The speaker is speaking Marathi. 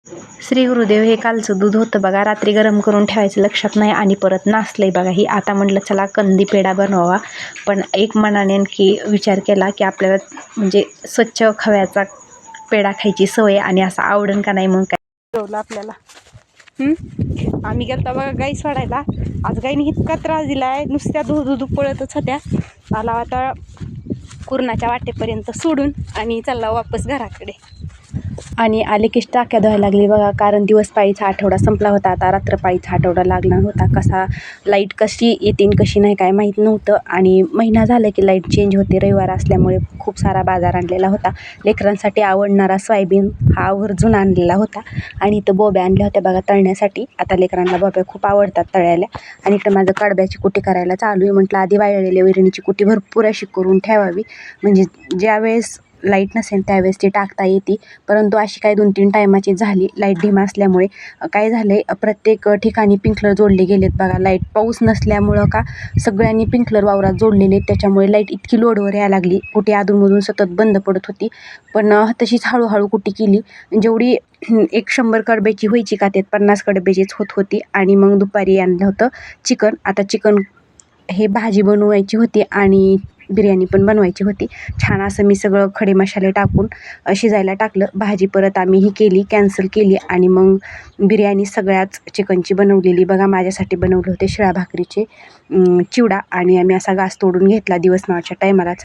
श्री गुरुदेव हे कालचं दूध होतं बघा, रात्री गरम करून ठेवायचं लक्षात नाही आणि परत नासलंय बघा ही. आता म्हटलं चला कंदी पेढा बनवावा, पण एक मनाने आणखी विचार केला की आपल्याला म्हणजे स्वच्छ खव्याचा पेढा खायची सवय आणि असं आवडन का नाही, मग काय ठेवलं आपल्याला. आम्ही गेलता बघा गाई सोडायला. आज गाईने इतका त्रास दिलाय, नुसत्या दूध पळतच होत्या. आला आता कुरणाच्या वाटेपर्यंत सोडून आणि चालला वापस घराकडे. आणि आले की टाक्या धुवायला लागली बघा, कारण दिवस पाळीचा आठवडा संपला होता, आता रात्रपाळीचा आठवडा लागला होता. कसा लाईट कशी येते कशी नाही काय माहीत नव्हतं. आणि महिना झाला की लाईट चेंज होते. रविवार असल्यामुळे खूप सारा बाजार आणलेला होता. लेकरांसाठी आवडणारा सोयाबीन हा आवर्जून आणलेला होता. आणि इथं बोब्या आणल्या होत्या बघा तळण्यासाठी. आता लेकरांना बोब्या खूप आवडतात तळ्याला. आणि इकडं माझं कडब्याची कुटी करायला चालू आहे. म्हटलं आधी वाळलेल्या वैरणीची कुटी भरपूर अशी करून ठेवावी, म्हणजे ज्यावेळेस लाईट नसेल त्यावेळेस ती टाकता येते. परंतु अशी काही 2-3 टायमाची झाली लाईट ढीम असल्यामुळे. काय झालं आहे, प्रत्येक ठिकाणी स्प्रिंकलर जोडले गेलेत बघा. लाईट पाऊस नसल्यामुळं का सगळ्यांनी स्प्रिंकलर वावरात जोडलेले, त्याच्यामुळे लाईट इतकी लोडवर यायला लागली. कुटी अधूनमधून सतत बंद पडत होती. पण तशीच हळूहळू कुटी केली. जेवढी 100 कडब्याची व्हायची का त्यात 50 कडब्याचीच होत होती. आणि मग दुपारी आणलं होतं चिकन. आता चिकन हे भाजी बनवायची होती आणि बिर्याणी पण बनवायची होती. छान असं मी सगळं खडे मसाले टाकून शिजायला टाकलं. भाजी परत आम्ही ही केली, कॅन्सल केली. आणि मग बिर्याणी सगळ्याच चिकनची बनवलेली बघा. माझ्यासाठी बनवले होते शिळ्या भाकरीचे चिवडा. आणि आम्ही असा घास तोडून घेतला दिवस मावळच्या टायमालाच.